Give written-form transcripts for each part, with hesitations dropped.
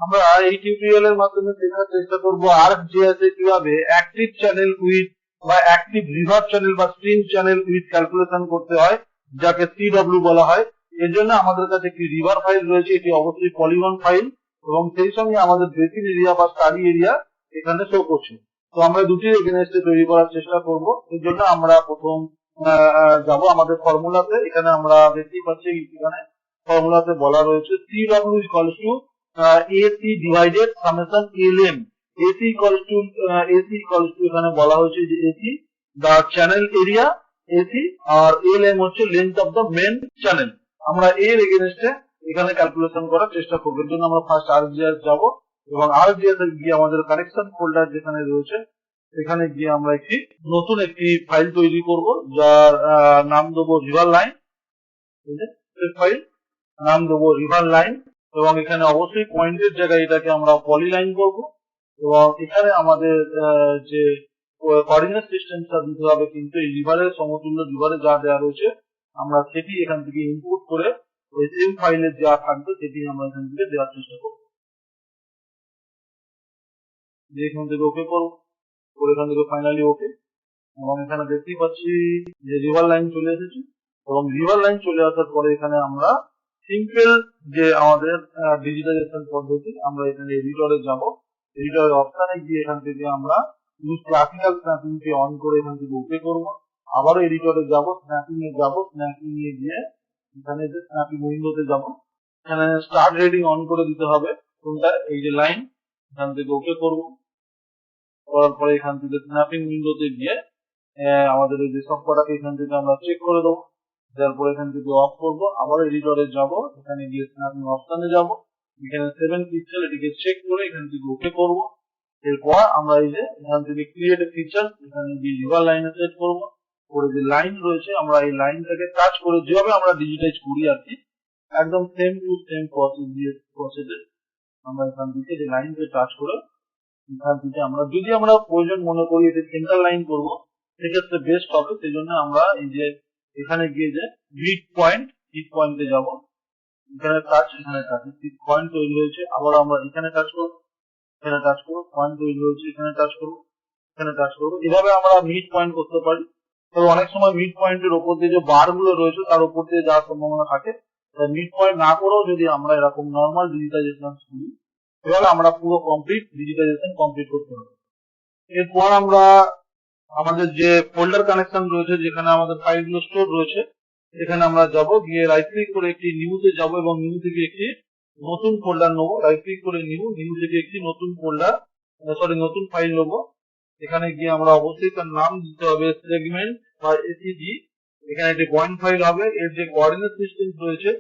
আমরা এই টিউটোরিয়ালের মাধ্যমে শেখার চেষ্টা করব ArcGIS এ কিভাবে অ্যাক্টিভ চ্যানেল উইথ বা অ্যাক্টিভ রিভার চ্যানেল বা স্ট্রিম চ্যানেল উইথ ক্যালকুলেশন করতে হয়, যাকে CW বলা হয়। এর জন্য আমাদের কাছে একটি রিভার ফাইল রয়েছে, এটি অবশ্যই পলিগন ফাইল, এবং সেই সঙ্গে আমাদের বেসিন এরিয়া বা স্টাডি এরিয়া এখানে শো করছে। তো আমরা দুটি এগেনস্টে তৈরি করার চেষ্টা করব। এর জন্য আমরা প্রথম যাব আমাদের ফর্মুলাতে। এখানে আমরা দেখতেই পাচ্ছি এখানে ফর্মুলাতে বলা রয়েছে CW equals to AC divided summation LM। AC equals to এখানে বলা হয়েছে যে AC the channel area AC, আর LM হচ্ছে length of the main channel. আমরা এর এগেনস্টে এখানে ক্যালকুলেশন করার চেষ্টা করব। এর জন্য আমরা ফার্স্ট ArcGIS যাব এবং ArcGIS এ গিয়ে আমাদের কানেকশন ফোল্ডার যেখানে রয়েছে এখানে গিয়ে আমরা নতুন একটি ফাইল তৈরি করব, যার নাম দেবো রিভার লাইন। ফাইল নাম দেবো রিভার লাইন, এবং এখানে অবশ্যই পয়েন্টের জায়গায় এটাকে আমরা পলিলাইন করব, এবং এখানে আমাদের যে কোঅর্ডিনেট সিস্টেমটা দিতে হবে, কিন্তু এই রিভারের সমতুল্য রিভারে যা দেওয়া রয়েছে আমরা সেটি এখান থেকে ইনপুট করে ওই সেম ফাইলে যা থাকবে সেটি আমরা এখান থেকে দেওয়ার চেষ্টা করব। এখান থেকে ওকে করবো, এখান থেকে ফাইনালি ওকে, এবং এখানে দেখতেই পাচ্ছি যে রিভার লাইন চলে এসেছে। এবং রিভার লাইন চলে আসার পরে এখানে আমরা সিম্পল যে আমাদের ডিজিটাইজেশন পদ্ধতি, আমরা এখানে এডিটরে যাব। এডিটরের অপশনে গিয়ে এখান থেকে আমরা ক্লাসিক্যাল স্ন্যাপিং কে অন করে এখান থেকে ওকে করব। আবারও এডিটরে যাব, স্ন্যাপিং এ যাব, স্ন্যাপিং এ গিয়ে এখানে যে স্ন্যাপিং উইন্ডোতে যাব, এখানে স্টার্ট রেডিং অন করে দিতে হবে। কোনটা? এই যে লাইন, এখান থেকে ওকে করব। করার পরে এখান থেকে স্ন্যাপিং উইন্ডোতে গিয়ে আমাদের এই যে সবকটাকে এখান থেকে আমরা চেক করে দেবো। তারপর এখান থেকে অফ করবো, আবার এডিটরে যাব, এখানে গিয়ে স্ন্যাপিং অপশনে যাব, এখানে 7 পিক্সেল এটিকে চেক করে এখান থেকে ওকে করব। এরপর আমরা এই যে এখান থেকে ক্রিয়েট এ ফিচার, এখানে গিয়ে রিভার লাইনে সেট করবো। করে যে লাইন রয়েছে আমরা এই লাইনটাকে টাচ করে যেভাবে আমরা ডিজিটাইজ করি আর কি, একদম সেম টু সেম প্রসেসে আমরা এখান থেকে যে লাইনকে টাচ করে এখান থেকে আমরা যদি আমরা প্রয়োজন মনে করি এটা সেন্টার লাইন করবো, সেক্ষেত্রে বেস্ট হবে। সেই জন্য আমরা এই যে এখানে গিয়ে যে মিড পয়েন্টে যাব, এখানে টাচ, এখানে টাচ, পয়েন্ট তৈরি হয়েছে, আবার আমরা এখানে টাচ করবো, এখানে টাচ করবো, পয়েন্ট তৈরি হয়েছে, এখানে টাচ করবো, এখানে টাচ করবো। এভাবে আমরা মিড পয়েন্ট করতে পারি। তবে অনেক সময় মিড পয়েন্টের উপর দিয়ে যে বার গুলো রয়েছে তার উপর দিয়ে যাওয়ার সম্ভাবনা থাকে। মিড পয়েন্ট না করেও যদি আমরা এরকম নর্মাল ডিজিটাইজেশন করি, এভাবে আমরা পুরো কমপ্লিট ডিজিটাইজেশন কমপ্লিট করতে হবে। এরপর আমরা আমাদের যে ফোল্ডার কানেকশন রয়েছে, যেখানে আমাদের ফাইলগুলো স্টোর রয়েছে, এখানে আমরা যাব, গিয়ে রাইট ক্লিক করে একটি নিউতে যাব এবং নিউ থেকে একটি নতুন ফোল্ডার নেবো। রাইট ক্লিক করে নিউ থেকে একটি নতুন ফোল্ডার নতুন ফাইল নেবো। এখানে গিয়ে আমরা অবশ্যই তার নাম দিতে হবে সেগমেন্ট বা এসিডি। এখানে একটি পয়েন্ট ফাইল হবে। এর যে কোঅর্ডিনেট সিস্টেম রয়েছে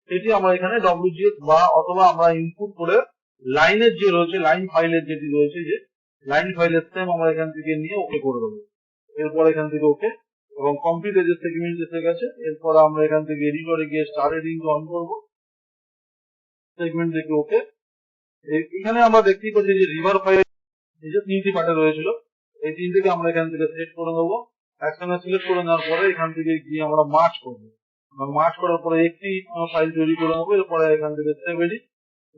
সেটি আমরা এখানে WGS বা অথবা আমরা ইনপুট করে লাইনের যে রয়েছে, লাইন ফাইলের যেটি রয়েছে, যে লাইন ফাইলের সেম আমরা এখান থেকে নিয়ে ওকে করে দেবো। এরপর এখান থেকে ওকে, এবং কমপ্লিট যে সেগমেন্ট এসে গেছে। এরপর আমরা এখান থেকে এডিটরে গিয়ে স্টার রেডিং অন করবো, সেগমেন্ট থেকে ওকে। এখানে আমরা দেখতেই পাচ্ছি যে রিভার ফাইল এই যে 3টি পার্টে রয়েছিল, এই 3টিকে আমরা এখান থেকে সিলেক্ট করে নেবো। একসঙ্গে সিলেক্ট করে নেওয়ার পরে এখান থেকে গিয়ে আমরা মার্চ করবো, এবং মার্চ করার পরে একটি ফাইল তৈরি করে নেবো। এরপরে এখান থেকে সেভ এডিট,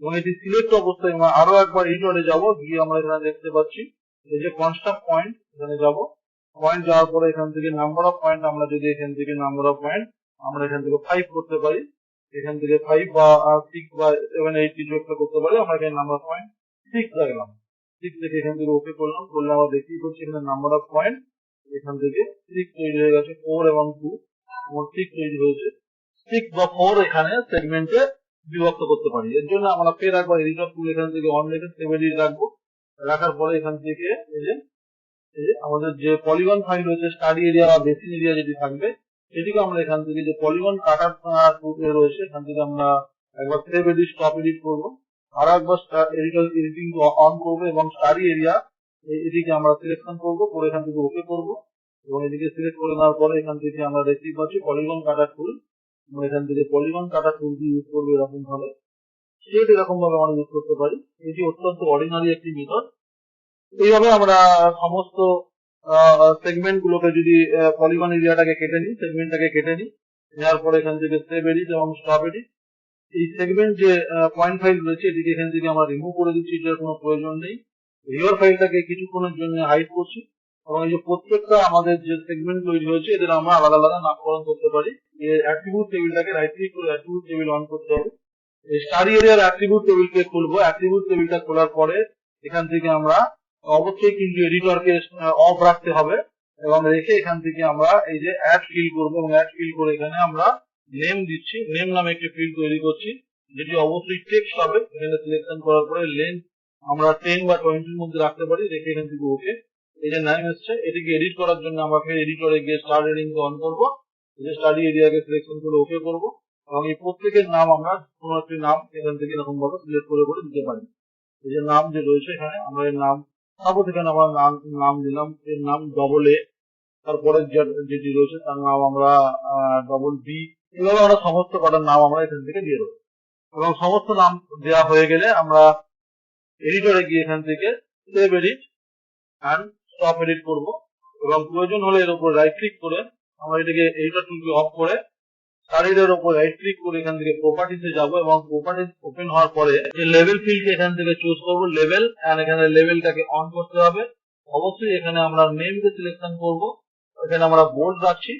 এবং এটি সিলেক্ট অবস্থায় আমরা আরো একবার এডিটরে যাব, গিয়ে আমরা এখানে দেখতে পাচ্ছি এই যে কনস্ট্রাক্ট পয়েন্ট, এখানে যাব। পয়েন্ট যাওয়ার পরে এখান থেকে নাম্বার অফ পয়েন্ট আমরা যদি এখান থেকে নাম্বার অফ পয়েন্ট আমরা এখান থেকে 5 করতে পারি, এখান থেকে 5 বা 6 বা 7 8 কিছু একটা করতে পারি। আমরা এখানে নাম্বার অফ পয়েন্ট 6 রাখলাম। 6 থেকে এখান থেকে ওকে করলাম, করলে আমরা দেখতেই পাচ্ছি এখানে নাম্বার অফ পয়েন্ট এখান থেকে 6 তৈরি হয়ে গেছে। 4 এবং 2 মোট 6 তৈরি হয়েছে। 6 বা 4 এখানে সেগমেন্টে বিভক্ত করতে পারি। এর জন্য আমরা ফের একবার এডিটর টুল এখান থেকে অন রেখে সেভ এডিট রাখবো। রাখার পরে এখান থেকে এই যে আমাদের যে পলিগন ফাইল রয়েছে, স্টাডি এরিয়া বা বেসিন এরিয়া যেটি থাকবে, সেটিকে আমরা এখান থেকে যে পলিগন কাটার রয়েছে এখান থেকে আমরা একবার সেভ এডিট স্টপ এডিট করবো, আর একবার এডিটিং অন করবো, এবং স্টাডি এরিয়া এটিকে আমরা সিলেকশন করবো, করে এখান থেকে ওকে করবো। এবং এদিকে সিলেক্ট করে নেওয়ার পরে এখান থেকে আমরা দেখতেই পাচ্ছি পলিগন কাটার টুল। আমরা এখান থেকে পলিগন কাটার টুলটি ইউজ করবো এরকম ভাবে, সেটা এরকম ভাবে আমরা ইউজ করতে পারি। এটি অত্যন্ত অর্ডিনারি একটি মেথড। এইভাবে আমরা সমস্ত সেগমেন্ট গুলোকে যদি পলিগন এরিয়াটাকে কেটে নিই, সেগমেন্টটাকে কেটে নিই, নেওয়ার পরে এখান থেকে সেভ এডিট এবং স্টপ এডিট, এই সেগমেন্ট যে পয়েন্ট ফাইল রয়েছে এটিকে এখান থেকে আমরা রিমুভ করে দিচ্ছি, এটার কোনো প্রয়োজন নেই। রিভার ফাইলটাকে কিছুক্ষণের জন্য হাইড করছি এবং এই যে প্রত্যেকটা আমাদের যে সেগমেন্ট তৈরি হয়েছে এদের আমরা আলাদা আলাদা নামকরণ করতে পারি। এই অ্যাট্রিবিউট টেবিলটাকে রাইট ক্লিক করে অ্যাট্রিবিউট টেবিল অন করতে হবে। এই স্টাডি এরিয়ার অ্যাট্রিবিউট টেবিলকে খুলবো। অ্যাট্রিবিউট টেবিলটা খোলার পরে এখান থেকে আমরা অবশ্যই কিন্তু এডিটরকে অফ রাখতে হবে এবং রেখে এখান থেকে আমরা এই যে অ্যাড ফিল করবো এবং অ্যাড ফিল করে এখানে আমরা নেম দিচ্ছি। নেম নামে একটি ফিল্ড তৈরি করছি যেটি অবশ্যই টেক্সট হবে। এখানে সিলেকশন করার পরে লেন্থ আমরা 10 বা 20 এর মধ্যে রাখতে পারি, রেখে এখান থেকে ওকে। এই যে নাম এসছে এটিকে এডিট করার জন্য আমরা ফের এডিটরে গিয়ে স্টার্ট এডিটিং অন করবো। এই যে স্টাডি এরিয়াকে সিলেকশন করে ওকে করবো এবং এই প্রত্যেকের নাম আমরা কোনো একটি নাম এখান থেকে এরকম ভাবে সিলেক্ট করে করে দিতে পারি। এই যে নাম যে রয়েছে এখানে আমরা এর নাম সাপোজ এখানে আমরা নাম দিলাম, এর নাম ডবল এ, তারপরে যেটি রয়েছে তার নাম আমরা ডবল বি। এভাবে আমরা সমস্ত কটার নাম আমরা এখান থেকে দিয়ে দেবো এবং সমস্ত নাম দেওয়া হয়ে গেলে আমরা এডিটরে গিয়ে এখান থেকে save edit and stop edit করবো এবং প্রয়োজন হলে এর উপর রাইট ক্লিক করে আমরা এটাকে এডিটর টুলকে অফ করে স্টাডির উপর রাইট ক্লিক করে এখান থেকে প্রপার্টিসে যাব এবং প্রপার্টিস ওপেন হওয়ার পরে যে লেভেল ফিল্ডকে এখান থেকে চুজ করব, লেভেল, এন্ড এখানে লেভেলটাকে অন করতে হবে। অবশ্যই এখানে আমরা নেমকে সিলেকশন করব, এখানে আমরা বোল্ড রাখছি।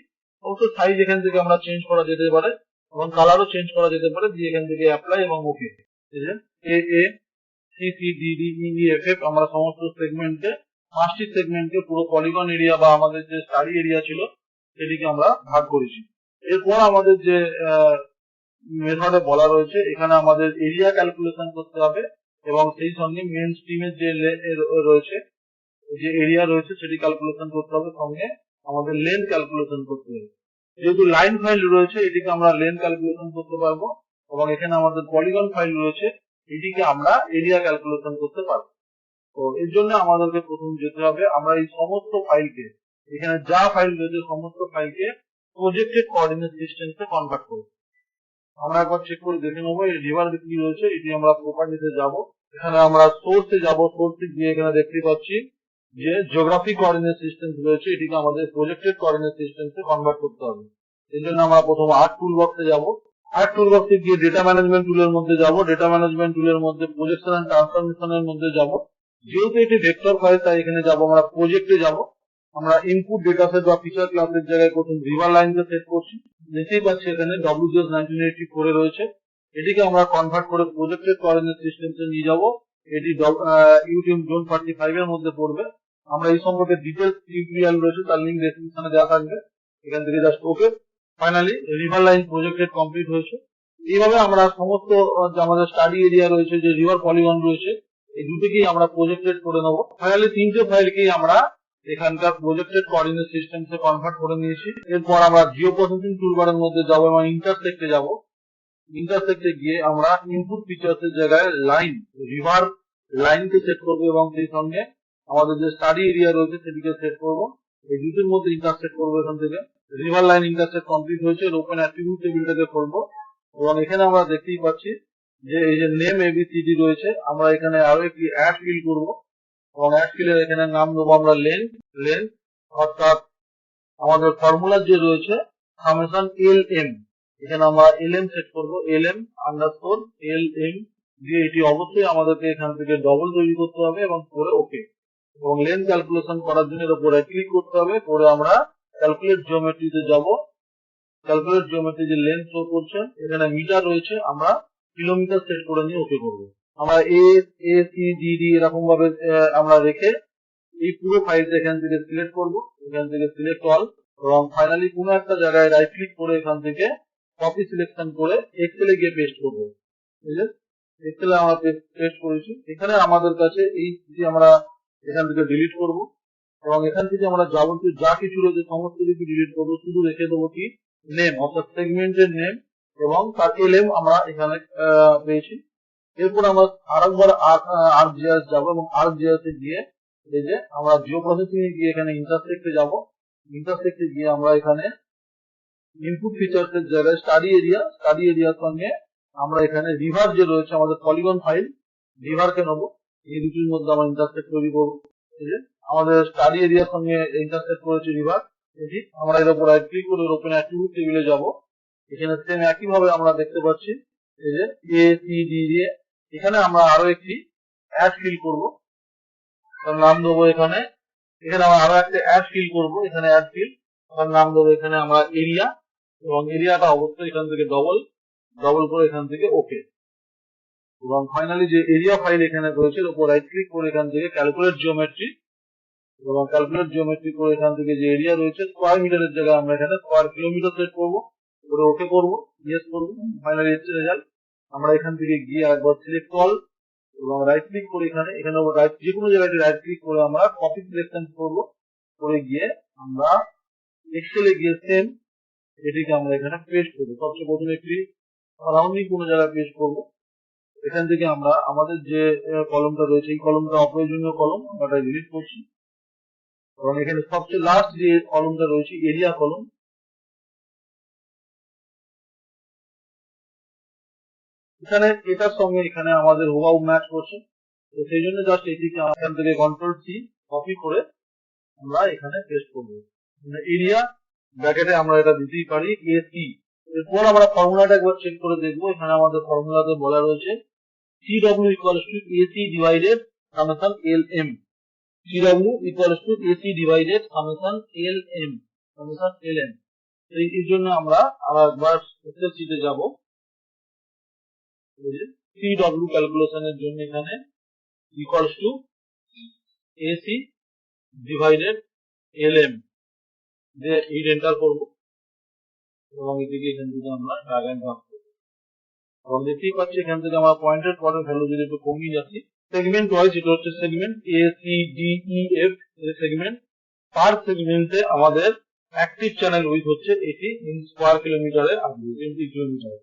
অবশ্যই সাইজ এখান থেকে আমরা চেঞ্জ করা যেতে পারে এবং কালারও চেঞ্জ করা যেতে পারে, দিয়ে এখান থেকে অ্যাপ্লাই এবং ওকে। ঠিক আছে, A A C C D D E E F F আমরা সমস্ত সেগমেন্টকে 5টি সেগমেন্টকে পুরো পলিগন এরিয়া বা আমাদের যে স্টাডি এরিয়া ছিল সেটিকে আমরা ভাগ করেছি। এরপর আমাদের যে মেথডে বলা রয়েছে এখানে আমাদের এরিয়া ক্যালকুলেশন করতে হবে এবং সেই সঙ্গে মেন স্ট্রিমের যে রয়েছে যে এরিয়া রয়েছে সেটি ক্যালকুলেশন করতে হবে, সঙ্গে আমাদের লেন্থ ক্যালকুলেশন করতে হবে। যেহেতু লাইন ফাইল রয়েছে এটিকে আমরা লেন্থ ক্যালকুলেশন করতে পারবো এবং এখানে আমাদের পলিগন ফাইল রয়েছে এটিকে আমরা এরিয়া ক্যালকুলেশন করতে পারবো। তো এর জন্য আমাদেরকে প্রথম যেতে হবে, আমরা এই সমস্ত ফাইলকে এখানে যা ফাইল রয়েছে সমস্ত ফাইলকে প্রজেক্টেড কোঅর্ডিনেট সিস্টেমে কনভার্ট করব। আমরা একবার চেক করে দেখে নেবো এই রিভার কি রয়েছে। এটি আমরা প্রপার্টিতে যাব, এখানে আমরা সোর্সে যাব, সোর্সে গিয়ে এখানে দেখতে পাচ্ছি যে জিওগ্রাফি কোঅর্ডিনেট সিস্টেম রয়েছে, এটিকে আমাদের প্রজেক্টেড কোঅর্ডিনেট সিস্টেমে কনভার্ট করতে হবে। এর জন্য আমরা প্রথম আর্ট টুল বক্সে যাব, আর্ট টুল বক্সে গিয়ে ডেটা ম্যানেজমেন্ট টুলের মধ্যে যাব, ডেটা ম্যানেজমেন্ট টুলের মধ্যে প্রজেকশন এন্ড ট্রান্সফরমেশনের মধ্যে যাব। যেহেতু এটি ভেক্টর ফাইল তাই এখানে যাব আমরা প্রজেক্টে যাব। আমরা ইনপুট ডেটা সেট বা ফিচার ক্লাসের জায়গায় প্রথম রিভার লাইনকে সেট করছি। দেখতেই পাচ্ছি এখানে WGS 1984 রয়েছে, এটিকে আমরা কনভার্ট করে প্রজেক্টেড কোঅর্ডিনেট সিস্টেমে নিয়ে যাব। এটি ইউটিউব জোন 45 এর মধ্যে পড়বে। আমরা এই সম্পর্কে ডিটেলস টিউটোরিয়াল রয়েছে, তার লিংক ডেসক্রিপশনে দেওয়া থাকবে, এখান থেকে just okay. Finally river line projected complete হয়েছে। এইভাবে আমরা সমস্ত যে আমাদের স্টাডি এরিয়া রয়েছে, যে রিভার পলিগন রয়েছে, এই দুটিকেই আমরা প্রজেক্টেড করে নেবো। ফাইনালি 3টে ফাইলকেই আমরা এখানকার প্রজেক্টেড কোঅর্ডিনেট সিস্টেমে কনভার্ট করে নিয়েছি। এরপর আমরা জিও প্রসেসিং টুলবারের মধ্যে যাব এবং ইন্টারসেক্টে যাব। ইন্টারসেক্টে গিয়ে আমরা ইনপুট ফিচার্স এর জায়গায় লাইন, রিভার লাইনকে সেট করবো এবং সেই সঙ্গে আমাদের যে স্টাডি এরিয়া রয়েছে সেটিকে সেট করবো। এই দুটোর মধ্যে ইন্টারসেক্ট করবো। এখান থেকে রিভার লাইন ইন্টারসেক্ট কমপ্লিট হয়েছে। ওপেন অ্যাট্রিবিউট টেবিলটাকে খুলবো এবং এখানে আমরা দেখতেই পাচ্ছি যে এই যে নেম এবিসিডি রয়েছে, আমরা এখানে আরো একটি অ্যাড ফিল করবো এবং অ্যাড ফিলের এখানে নাম দেবো আমরা লেন্থ, অর্থাৎ আমাদের ফর্মুলার যে রয়েছে সামেশন LM, এখানে আমরা LM সেট করবো, LM আন্ডারস্কোর LM দিয়ে এটি অবশ্যই আমাদেরকে এখান থেকে ডবল তৈরি করতে হবে এবং পরে ওকে। এবং লেন্থ ক্যালকুলেশন করার জন্য এর উপরে ক্লিক করতে হবে, পরে আমরা ক্যালকুলেট জিওমেট্রিতে যাব। ক্যালকুলেট জিওমেট্রি যে লেন্থ শো করছে এখানে মিটার রয়েছে, আমরা কিলোমিটার সেট করে নিয়ে ওকে করবো। আমরা ACDD এরকম ভাবে আমরা রেখে এই পুরো ফাইলটা এখান থেকে সিলেক্ট করবো, এখান থেকে সিলেক্ট অল এবং ফাইনালি কোনো একটা জায়গায় রাইট ক্লিক করে এখান থেকে কপি সিলেকশন করে এক্সেলে গিয়ে পেস্ট করবো। ঠিক আছে, এক্সেলে আমরা পেস্ট করেছি। এখানে আমাদের কাছে এই যে আমরা এখান থেকে ডিলিট করবো এবং এখান থেকে আমরা যাবতীয় যা কিছু রয়েছে সমস্ত কিছু ডিলিট করবো, শুধু রেখে দেবো কি নেম, অর্থাৎ সেগমেন্টের নেম এবং তার LM আমরা এখানে পেয়েছি। এরপর আমরা আরেকবার ArcGIS যাবো এবং ArcGIS এ গিয়ে এই যে আমরা জিও প্রসেসিং এ গিয়ে এখানে ইন্টারসেক্টে যাব। ইন্টারসেক্টে গিয়ে আমরা এখানে ইনপুট ফিচার্স এর জায়গায় স্টাডি এরিয়ার সঙ্গে আমরা এখানে রিভার যে রয়েছে আমাদের পলিগন ফাইল, রিভারকে নেবো। এই দুটির মধ্যে আমরা ইন্টারসেক্ট তৈরি করবো। ঠিক আছে, আমাদের স্টাডি এরিয়ার সঙ্গে ইন্টারসেক্ট করেছে রিভার, এটি আমরা এর উপর রাইট ক্লিক করে ওপেন অ্যাট্রিবিউট টেবিলে যাব। এখানে সেম একইভাবে আমরা দেখতে পাচ্ছি এই যে এ সি ডি দিয়ে এখানে আমরা আরো একটি অ্যাড ফিল করব, তার নাম দেবো এখানে আমরা আরো একটা অ্যাড ফিল করব, এখানে অ্যাড ফিল তার নাম দেবো এখানে আমরা এরিয়া, এবং এরিয়াটা অবশ্যই এখান থেকে ডবল করে এখান থেকে ওকে। এবং ফাইনালি যে এরিয়া ফাইল এখানে রয়েছে এর উপর রাইট ক্লিক করে এখান থেকে ক্যালকুলেট জিওমেট্রি, এবং ক্যালকুলেট জিওমেট্রি করে এখান থেকে যে এরিয়া রয়েছে স্কোয়ার মিটারের জায়গায় আমরা এখানে স্কোয়ার কিলোমিটার সেট করবো, করে ওকে করবো, ইয়েস করবো। ফাইনালি এসছে রেজাল্ট। আমরা এখান থেকে গিয়ে একবার সিলেক্ট অল এবং রাইট ক্লিক করে এখানে যে কোনো জায়গায় রাইট ক্লিক করে আমরা কপি সিলেকশন করবো, করে গিয়ে আমরা এক্সেলে গিয়ে সেম এটিকে আমরা এখানে পেস্ট করবো। সবচেয়ে প্রথমে একটি সারাউন্ডিং কোনো জায়গায় পেস্ট করবো। এখান থেকে আমরা আমাদের যে কলমটা রয়েছে এই কলমটা অপ্রয়োজনীয় কলম, আমরা ডিলিট করছি। এবং এখানে সবচেয়ে লাস্ট যে কলমটা রয়েছে এরিয়া কলম, এখানে এটার সঙ্গে এখানে আমাদের হুবহু ম্যাচ করছে, তো সেই জন্য জাস্ট এটিকে এখান থেকে কন্ট্রোল সি কপি করে আমরা এখানে পেস্ট করবো। এরিয়া ব্র্যাকেটে আমরা এটা দিতেই পারি এসি। এরপর আমরা ফর্মুলাটা একবার চেক করে দেখবো। এখানে আমাদের ফর্মুলাতে বলা রয়েছে CW equals to AC divided summation LM, CW equals to AC divided summation LM, summation LM। এর জন্য আমরা আরেকবার এক্সেল শিটে যাব, CW ক্যালকুলেশনের জন্য এখানে equals to AC divided LM যে এই এন্টার করব, এবং এদিকে এখান থেকে আমরা ড্র্যাগ এন্ড ড্রপ করব। এবং দেখতেই পাচ্ছি এখান থেকে আমরা পয়েন্টেড পরের ভ্যালু যদি একটু কমিয়ে যাচ্ছি, সেগমেন্ট ওয়াইজ এটা হচ্ছে segment A C D E F segment. Per সেগমেন্টে আমাদের অ্যাক্টিভ চ্যানেল উইথ হচ্ছে এটি ইন স্কোয়ার কিলোমিটারে আসবে, 20 কিলোমিটার।